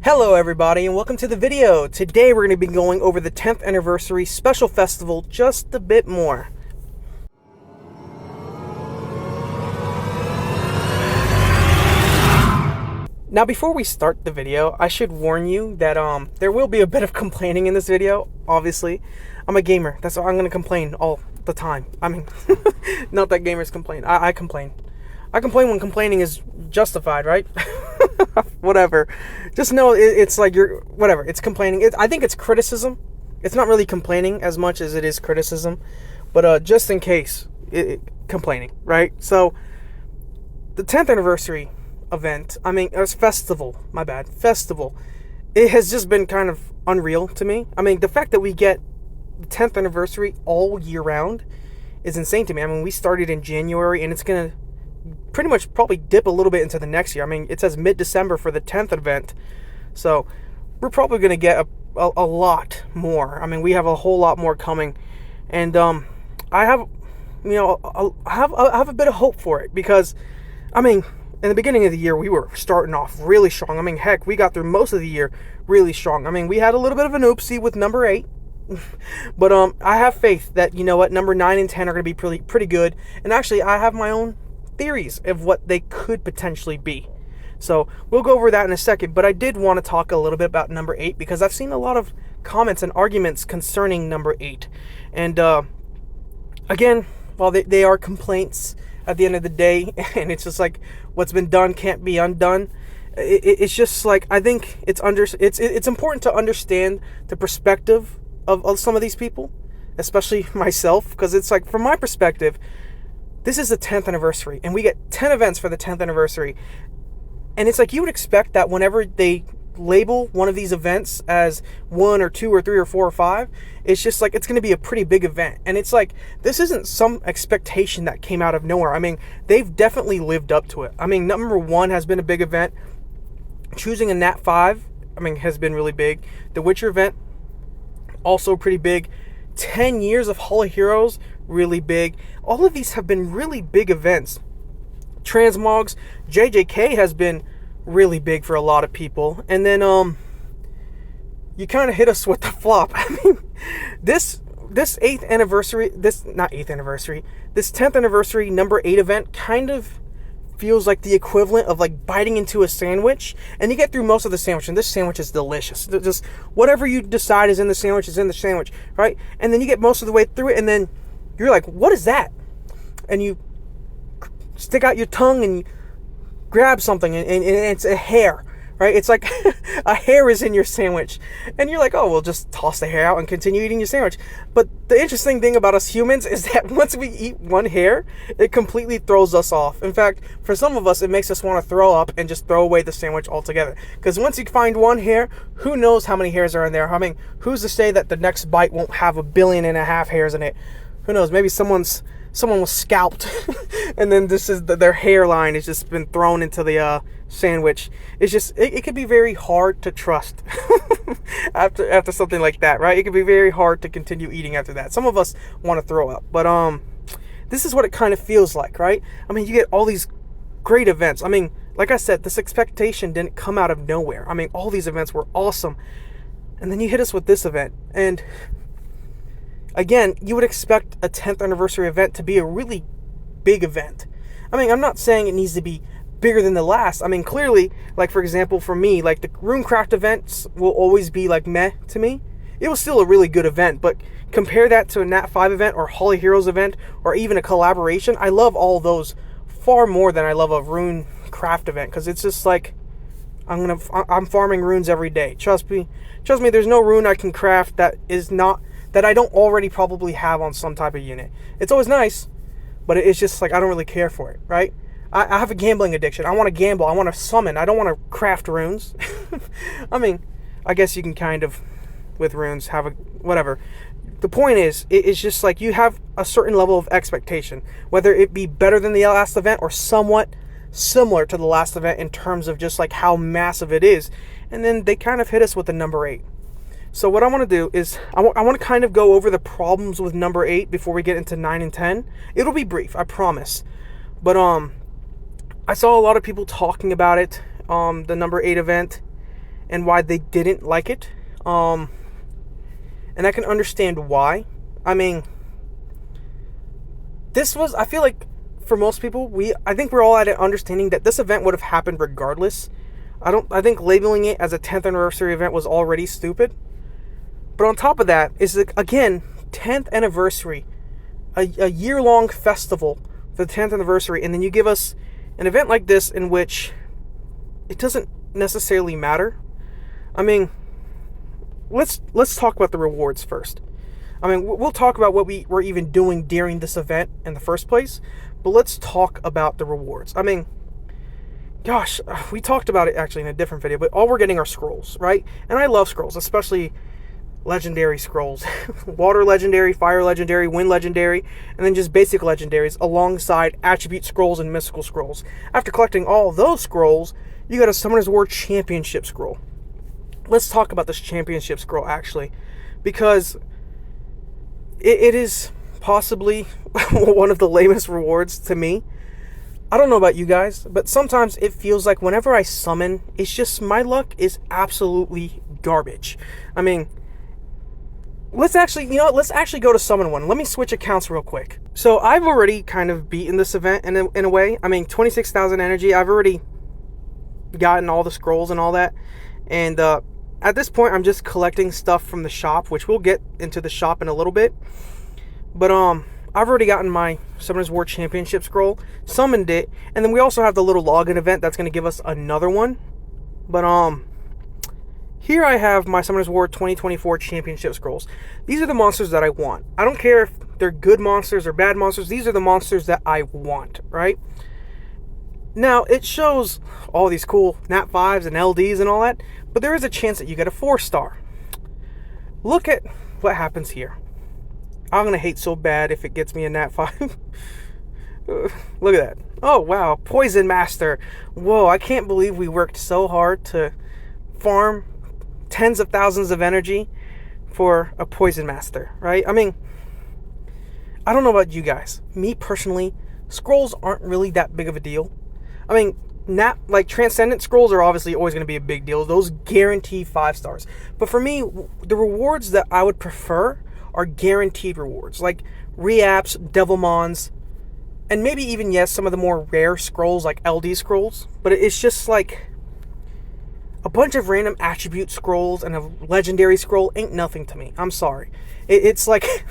Hello everybody and welcome to the video. Today we're going to be going over the 10th anniversary special festival just a bit more. Now before we start the video, I should warn you that there will be a bit of complaining in this video, obviously. I'm a gamer, that's why I'm going to complain all the time. I mean, not that gamers complain, I complain. I complain when complaining is justified, right? Whatever. Just know it's like whatever. It's complaining. I think it's criticism. It's not really complaining as much as it is criticism. But just in case, complaining, right? So, the 10th anniversary event, it was festival. My bad. Festival. It has just been kind of unreal to me. I mean, the fact that we get the 10th anniversary all year round is insane to me. I mean, we started in January and it's going to pretty much probably dip a little bit into the next year. I mean, it says mid-December for the 10th event. So we're probably going to get a lot more. I mean, we have a whole lot more coming. And I have a bit of hope for it because, I mean, in the beginning of the year, we were starting off really strong. I mean, heck, we got through most of the year really strong. I mean, we had a little bit of an oopsie with number 8. But I have faith that, you know what, number 9 and 10 are going to be pretty good. And actually, I have my own theories of what they could potentially be. So we'll go over that in a second, but I did want to talk a little bit about number 8 because I've seen a lot of comments and arguments concerning number 8. And again, while they are complaints at the end of the day, and it's just like what's been done can't be undone, it's just like I think it's important to understand the perspective of some of these people, especially myself, because it's like from my perspective, this is the 10th anniversary, and we get 10 events for the 10th anniversary. And it's like you would expect that whenever they label one of these events as 1 or 2 or 3 or 4 or 5, it's just like it's going to be a pretty big event. And it's like this isn't some expectation that came out of nowhere. I mean, they've definitely lived up to it. I mean, number 1 has been a big event. Choosing a Nat 5, has been really big. The Witcher event, also pretty big. 10 years of Hall of Heroes, really big. All of these have been really big events. Transmogs, JJK has been really big for a lot of people. And then you kind of hit us with the flop. I mean, this 8th anniversary, this 10th anniversary number 8 event kind of feels like the equivalent of like biting into a sandwich, and you get through most of the sandwich, and this sandwich is delicious. Just whatever you decide is in the sandwich, right? And then you get most of the way through it, and then you're like, what is that? And you stick out your tongue and you grab something, and it's a hair, right? It's like a hair is in your sandwich, and you're like, oh, well, just toss the hair out and continue eating your sandwich. But the interesting thing about us humans is that once we eat one hair, it completely throws us off. In fact, for some of us, it makes us want to throw up and just throw away the sandwich altogether. Because once you find one hair, who knows how many hairs are in there? I mean, who's to say that the next bite won't have 1.5 billion hairs in it? Who knows? Maybe someone was scalped and then their hairline has just been thrown into the sandwich. It's just it could be very hard to trust after something like that, right? It could be very hard to continue eating after that. Some of us want to throw up, but this is what it kind of feels like, right? I mean, you get all these great events. I mean, like I said, this expectation didn't come out of nowhere. I mean, all these events were awesome, and then you hit us with this event, and again, you would expect a 10th anniversary event to be a really big event. I mean, I'm not saying it needs to be bigger than the last. I mean, clearly, like for example, for me, like the RuneCraft events will always be like meh to me. It was still a really good event, but compare that to a Nat 5 event or Hall of Heroes event or even a collaboration. I love all those far more than I love a RuneCraft event, because it's just like I'm farming runes every day. Trust me, there's no rune I can craft that I don't already probably have on some type of unit. It's always nice, but it's just like I don't really care for it, right? I have a gambling addiction. I want to gamble. I want to summon. I don't want to craft runes. I mean, I guess you can kind of, with runes, have whatever. The point is, it's just like you have a certain level of expectation, whether it be better than the last event or somewhat similar to the last event in terms of just like how massive it is. And then they kind of hit us with the number 8. So what I want to do is I want to kind of go over the problems with number 8 before we get into 9 and 10. It'll be brief, I promise. But I saw a lot of people talking about it, the number 8 event, and why they didn't like it. And I can understand why. I mean, I feel like for most people, I think we're all at an understanding that this event would have happened regardless. I think labeling it as a 10th anniversary event was already stupid. But on top of that is, again, 10th anniversary, a year-long festival for the 10th anniversary, and then you give us an event like this in which it doesn't necessarily matter. I mean, let's talk about the rewards first. I mean, we'll talk about what we were even doing during this event in the first place, but let's talk about the rewards. I mean, gosh, we talked about it actually in a different video, but all we're getting are scrolls, right? And I love scrolls, especially legendary scrolls. Water legendary, fire legendary, wind legendary, and then just basic legendaries alongside attribute scrolls and mystical scrolls. After collecting all those scrolls, you got a Summoner's War Championship scroll. Let's talk about this championship scroll actually, because it is possibly one of the lamest rewards to me. I don't know about you guys, but sometimes it feels like whenever I summon, it's just my luck is absolutely garbage. I mean, let's actually go to summon one. Let me switch accounts real quick. So I've already kind of beaten this event in a way. I mean, 26,000 energy. I've already gotten all the scrolls and all that. And at this point, I'm just collecting stuff from the shop, which we'll get into the shop in a little bit. But I've already gotten my Summoner's War Championship scroll, summoned it, and then we also have the little login event that's going to give us another one. But here I have my Summoner's War 2024 Championship scrolls. These are the monsters that I want. I don't care if they're good monsters or bad monsters. These are the monsters that I want, right? Now, it shows all these cool Nat 5s and LDs and all that, but there is a chance that you get a 4-star. Look at what happens here. I'm going to hate so bad if it gets me a Nat 5. Look at that. Oh, wow. Poison Master. Whoa, I can't believe we worked so hard to farm tens of thousands of energy for a Poison Master, right? I mean, I don't know about you guys. Me personally, scrolls aren't really that big of a deal. I mean, Transcendent scrolls are obviously always going to be a big deal. Those guarantee 5 stars. But for me, the rewards that I would prefer are guaranteed rewards, like Reapps, Devilmons, and maybe even, yes, some of the more rare scrolls like LD scrolls. But it's just like a bunch of random attribute scrolls and a legendary scroll ain't nothing to me. I'm sorry. It's like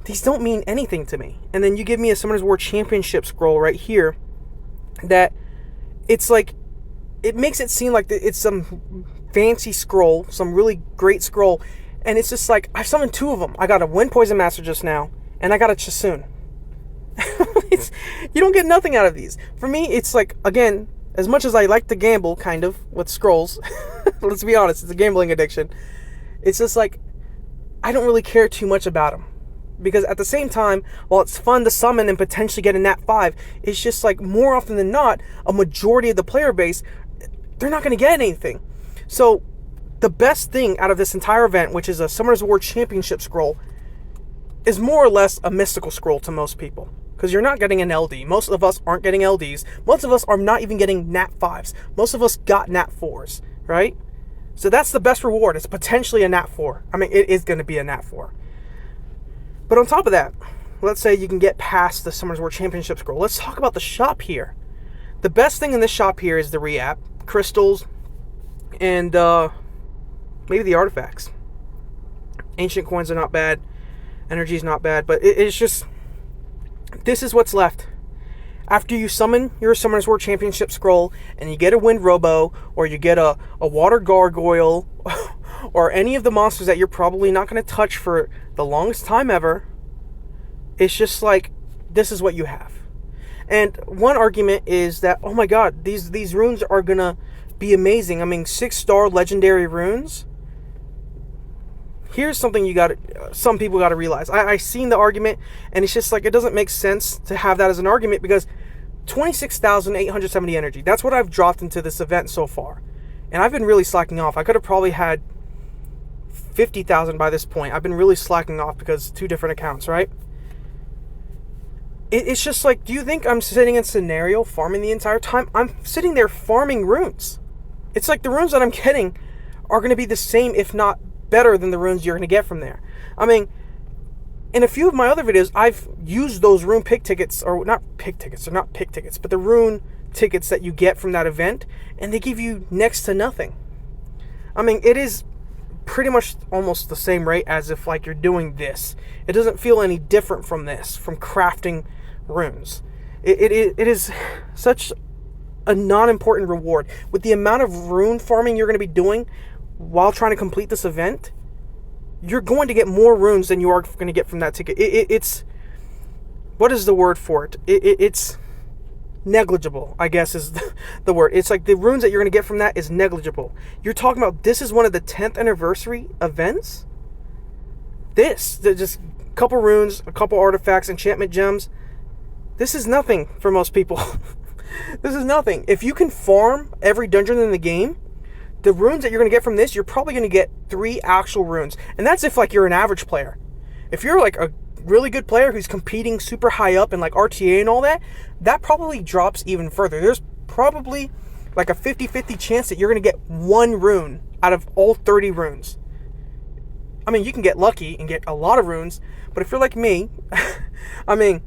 these don't mean anything to me. And then you give me a Summoner's War Championship scroll right here that it's like, it makes it seem like it's some fancy scroll, some really great scroll, and it's just like, I've summoned 2 of them. I got a Wind Poison Master just now, and I got a Chasun. You don't get nothing out of these. For me, it's like, again, as much as I like to gamble, kind of, with scrolls, let's be honest, it's a gambling addiction, it's just like, I don't really care too much about them. Because at the same time, while it's fun to summon and potentially get a Nat 5, it's just like, more often than not, a majority of the player base, they're not going to get anything. So, the best thing out of this entire event, which is a Summoner's War Championship scroll, is more or less a mystical scroll to most people. Because you're not getting an LD. Most of us aren't getting LDs. Most of us are not even getting Nat 5s. Most of us got Nat 4s, right? So that's the best reward. It's potentially a Nat 4. I mean, it is going to be a Nat 4. But on top of that, let's say you can get past the Summoner's War Championship scroll. Let's talk about the shop here. The best thing in this shop here is the Reapp, crystals, and maybe the artifacts. Ancient coins are not bad. Energy is not bad. But it's just, this is what's left. After you summon your Summoner's War Championship scroll, and you get a Wind Robo, or you get a Water Gargoyle, or any of the monsters that you're probably not going to touch for the longest time ever, it's just like, this is what you have. And one argument is that, oh my god, these runes are going to be amazing. I mean, 6-star legendary runes. Here's something some people got to realize. I seen the argument, and it's just like, it doesn't make sense to have that as an argument, because 26,870 energy, that's what I've dropped into this event so far. And I've been really slacking off. I could have probably had 50,000 by this point. I've been really slacking off because 2 different accounts, right? It's just like, do you think I'm sitting in scenario farming the entire time? I'm sitting there farming runes. It's like the runes that I'm getting are going to be the same, if not better, than the runes you're going to get from there. I mean, in a few of my other videos, I've used those rune pick tickets, or not pick tickets, but the rune tickets that you get from that event, and they give you next to nothing. I mean, it is pretty much almost the same rate as if like you're doing this. It doesn't feel any different from this, from crafting runes. It is such a non-important reward. With the amount of rune farming you're going to be doing while trying to complete this event, you're going to get more runes than you are going to get from that ticket. It's, what is the word for it? It's negligible, I guess is the word. It's like the runes that you're going to get from that is negligible. You're talking about, this is one of the 10th anniversary events? There's just a couple runes, a couple artifacts, enchantment gems. This is nothing for most people. This is nothing. If you can farm every dungeon in the game, the runes that you're going to get from this, you're probably going to get 3 actual runes. And that's if like you're an average player. If you're like a really good player who's competing super high up in like RTA and all that, that probably drops even further. There's probably like a 50-50 chance that you're going to get 1 rune out of all 30 runes. I mean, you can get lucky and get a lot of runes, but if you're like me, I mean,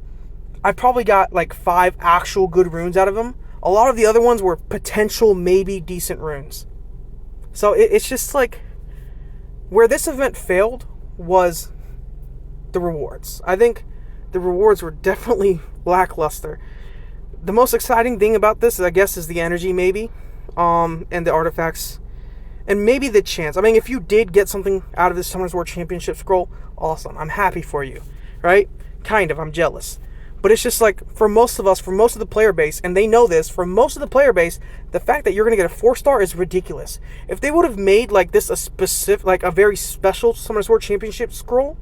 I probably got like 5 actual good runes out of them. A lot of the other ones were potential, maybe decent runes. So it's just like, where this event failed was the rewards. I think the rewards were definitely lackluster. The most exciting thing about this, I guess, is the energy, maybe, and the artifacts, and maybe the chance. I mean, if you did get something out of this Summoners War Championship scroll, awesome. I'm happy for you, right? Kind of. I'm jealous. But it's just like, for most of us, for most of the player base, and they know this, for most of the player base, the fact that you're going to get a 4-star is ridiculous. If they would have made like this a specific, like a very special Summoners War Championship scroll,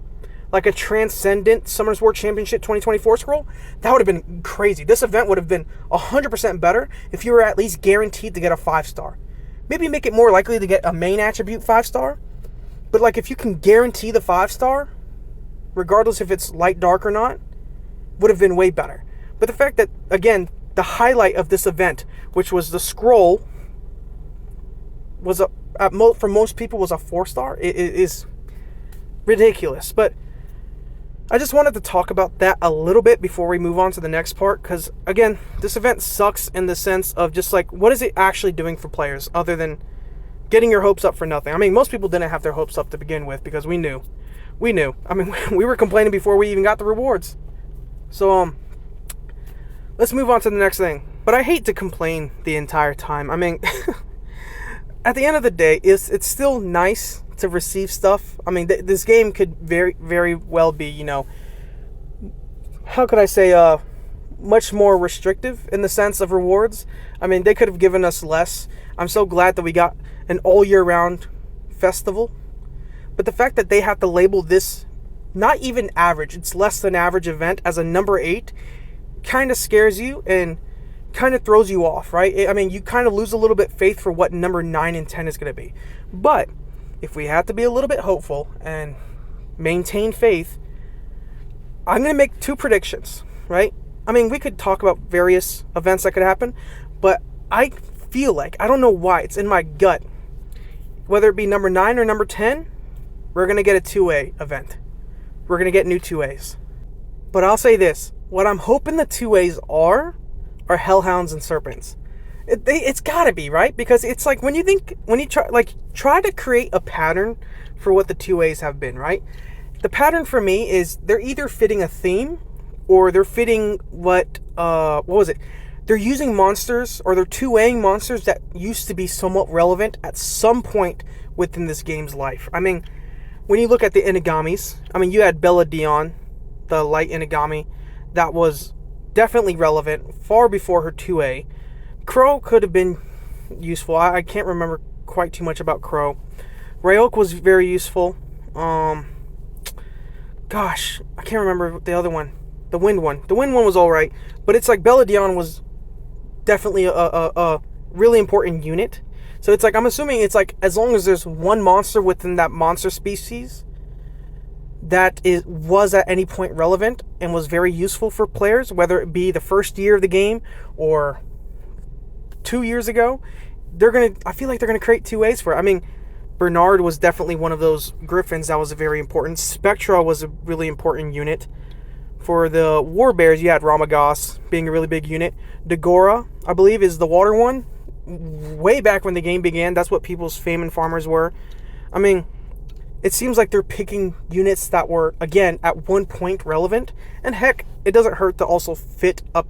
like a Transcendent Summoners War Championship 2024 scroll, that would have been crazy. This event would have been 100% better if you were at least guaranteed to get a 5-star. Maybe make it more likely to get a main attribute 5-star. But like, if you can guarantee the 5-star, regardless if it's light, dark, or not, would have been way better. But the fact that, again, the highlight of this event, which was the scroll, was for most people was a 4-star. It is ridiculous. But I just wanted to talk about that a little bit before we move on to the next part, because again, this event sucks in the sense of just like, what is it actually doing for players other than getting your hopes up for nothing? I mean, most people didn't have their hopes up to begin with because we knew. I mean, we were complaining before we even got the rewards. So, let's move on to the next thing. But I hate to complain the entire time. I mean, at the end of the day, it's still nice to receive stuff. I mean, this game could very, very well be, you know, how could I say, much more restrictive in the sense of rewards. I mean, they could have given us less. I'm so glad that we got an all year round festival. But the fact that they have to label this not even average, it's less than average event as a number 8, kind of scares you and kind of throws you off, right? I mean, you kind of lose a little bit faith for what number 9 and 10 is going to be. But if we have to be a little bit hopeful and maintain faith, I'm going to make 2 predictions, right? I mean, we could talk about various events that could happen, but I feel like, I don't know why, it's in my gut, whether it be number 9 or number 10, we're going to get a 2A event. We're going to get new 2As. But I'll say this. What I'm hoping the 2As are Hellhounds and Serpents. It's got to be, right? Because it's like, when you try to create a pattern for what the 2As have been, right? The pattern for me is they're either fitting a theme or they're fitting what was it? They're using monsters, or they're 2Aing monsters that used to be somewhat relevant at some point within this game's life. I mean, when you look at the Inigamis, I mean, you had Bella Dion, the light Inigami, that was definitely relevant far before her 2A. Crow could have been useful. I can't remember quite too much about Crow. Rayoke was very useful. Gosh, I can't remember the other one. The Wind one. The Wind one was alright, but it's like Bella Dion was definitely a really important unit. So it's like, I'm assuming it's like, as long as there's one monster within that monster species that was at any point relevant and was very useful for players, whether it be the first year of the game or 2 years ago, I feel like they're gonna create 2As for it. I mean, Bernard was definitely one of those Griffins that was very important. Spectra was a really important unit. For the War Bears, you had Ramagos being a really big unit. Dagora, I believe, is the water one. Way back when the game began, that's what people's Famine Farmers were. I mean, it seems like they're picking units that were, again, at one point relevant. And heck, it doesn't hurt to also fit up,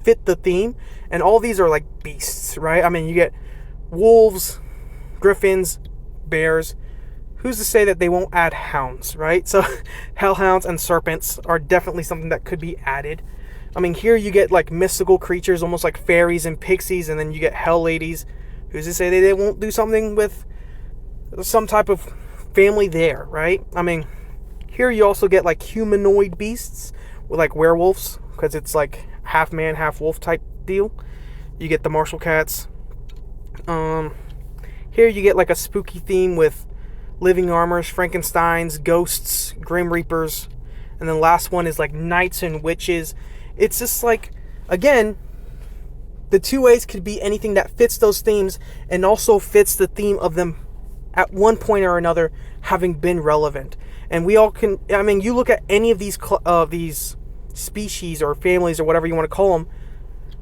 fit the theme. And all these are like beasts, right? I mean, you get wolves, griffins, bears. Who's to say that they won't add hounds, right? So hellhounds and serpents are definitely something that could be added. I mean, here you get like mystical creatures, almost like fairies and pixies, and then you get hell ladies. Who's to say that they won't do something with some type of family there, right? I mean, here you also get like humanoid beasts with like werewolves, because it's like half man, half wolf type deal. You get the martial cats. Here you get like a spooky theme with living armors, Frankensteins, ghosts, grim reapers, and then last one is like knights and witches. It's just like, again, the 2As could be anything that fits those themes and also fits the theme of them at one point or another having been relevant. And we all can, I mean, you look at any of these species or families or whatever you want to call them,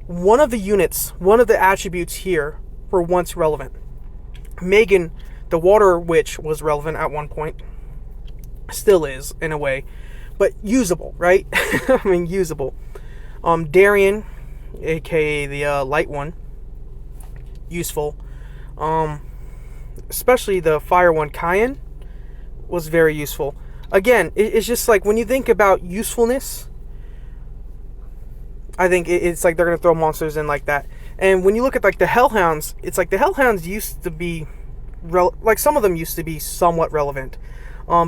one of the units, one of the attributes here were once relevant. Megan, the water witch, was relevant at one point. Still is, in a way. But usable, right? I mean, usable. Darian, aka the light one, useful. Especially the fire one, Kyan, was very useful. Again, it's just like, when you think about usefulness, I think it's like they're going to throw monsters in like that. And when you look at like the Hellhounds, it's like the Hellhounds used to be, like some of them used to be somewhat relevant.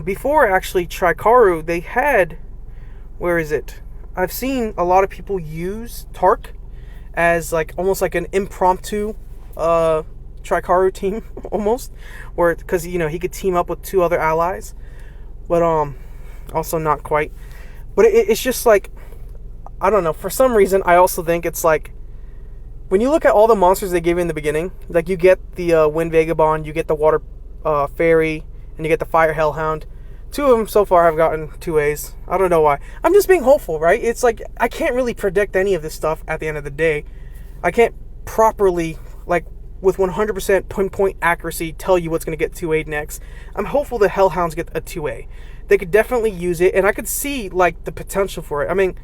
Before actually Trikaru, they had, where is it? I've seen a lot of people use Tark as like almost like an impromptu Trikaru team almost, where, because he could team up with two other allies, but also not quite. But it's just like, I don't know, for some reason I also think it's like, when you look at all the monsters they gave you in the beginning, like you get the Wind Vagabond, you get the Water Fairy, and you get the Fire Hellhound. Two of them so far have gotten 2As. I don't know why. I'm just being hopeful, right? It's like, I can't really predict any of this stuff at the end of the day. I can't properly, like, with 100% pinpoint accuracy, tell you what's going to get 2A next. I'm hopeful the Hellhounds get a 2A. They could definitely use it, and I could see, like, the potential for it. I mean,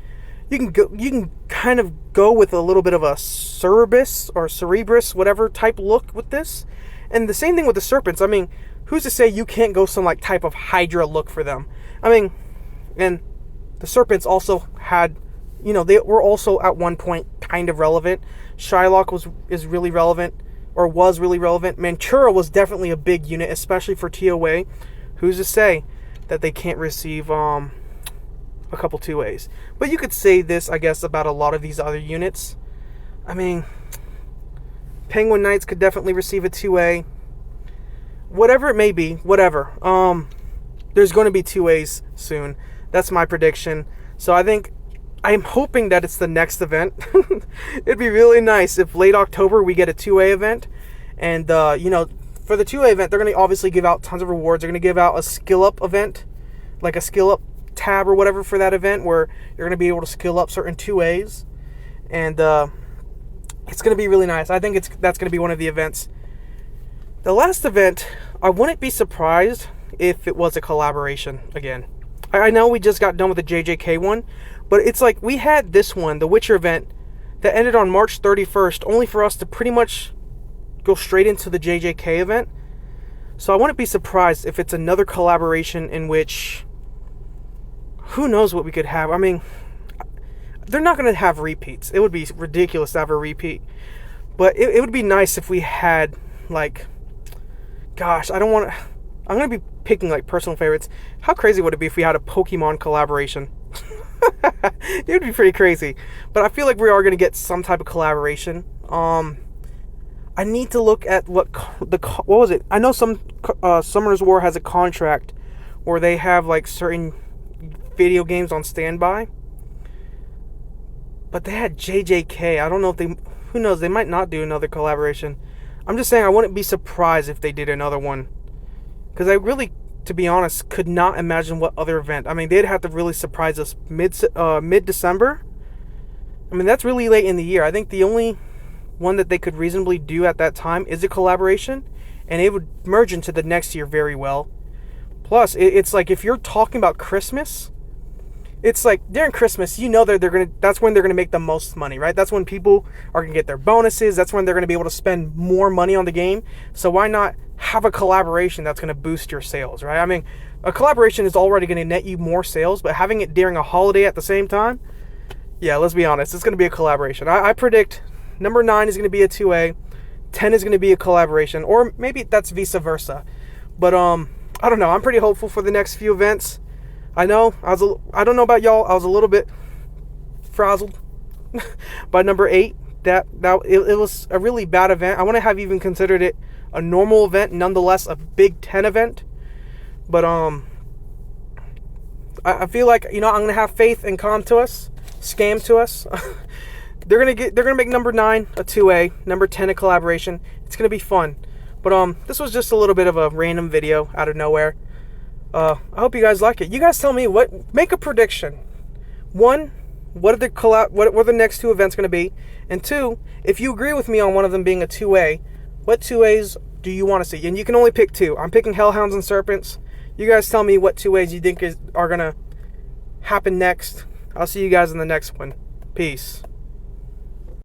you can kind of go with a little bit of a Cerberus or Cerebrus, whatever type look with this. And the same thing with the Serpents. I mean, who's to say you can't go some like type of Hydra look for them? I mean, and the Serpents also had, they were also at one point kind of relevant. Shylock is really relevant, or was really relevant. Mantura was definitely a big unit, especially for TOA. Who's to say that they can't receive a couple 2As? But you could say this, I guess, about a lot of these other units. I mean, Penguin Knights could definitely receive a 2A. Whatever it may be, whatever. There's going to be 2As soon. That's my prediction. So I'm hoping that it's the next event. It'd be really nice if late October we get a 2A event. And, for the 2A event, they're going to obviously give out tons of rewards. They're going to give out a skill up event, like a skill up tab or whatever for that event, where you're going to be able to skill up certain 2As. And it's going to be really nice. I think that's going to be one of the events. The last event, I wouldn't be surprised if it was a collaboration again. I know we just got done with the JJK one, but it's like we had this one, the Witcher event, that ended on March 31st, only for us to pretty much go straight into the JJK event. So I wouldn't be surprised if it's another collaboration in which, who knows what we could have. I mean, they're not going to have repeats. It would be ridiculous to have a repeat. But it would be nice if we had, like, gosh, I'm going to be picking, like, personal favorites. How crazy would it be if we had a Pokemon collaboration? It would be pretty crazy. But I feel like we are going to get some type of collaboration. I need to look at what was it? I know some Summoner's War has a contract where they have, like, certain video games on standby. But they had JJK. I don't know if who knows, they might not do another collaboration. I'm just saying I wouldn't be surprised if they did another one. Because I really, to be honest, could not imagine what other event. I mean, they'd have to really surprise us mid-December. I mean, that's really late in the year. I think the only one that they could reasonably do at that time is a collaboration, and it would merge into the next year very well. Plus, it's like if you're talking about Christmas, it's like during Christmas, you know that that's when they're gonna make the most money, right? That's when people are gonna get their bonuses. That's when they're gonna be able to spend more money on the game. So why not have a collaboration that's gonna boost your sales, right? I mean, a collaboration is already gonna net you more sales, but having it during a holiday at the same time, yeah, let's be honest, it's gonna be a collaboration. I predict number 9 is gonna be a 2A, 10 is gonna be a collaboration, or maybe that's vice versa. But I don't know. I'm pretty hopeful for the next few events. I know I don't know about y'all. I was a little bit frazzled by number 8. That it was a really bad event. I wouldn't have even considered it a normal event, nonetheless a Big 10 event. But I feel like, you know, I'm gonna have faith in Scam to us. They're gonna make number 9 a 2A, number 10 a collaboration. It's gonna be fun. But this was just a little bit of a random video out of nowhere. I hope you guys like it. You guys tell me make a prediction. 1, what are the next 2 events going to be? And 2, if you agree with me on one of them being a 2A, what 2As do you want to see? And you can only pick 2. I'm picking Hellhounds and Serpents. You guys tell me what 2As you think are going to happen next. I'll see you guys in the next one. Peace.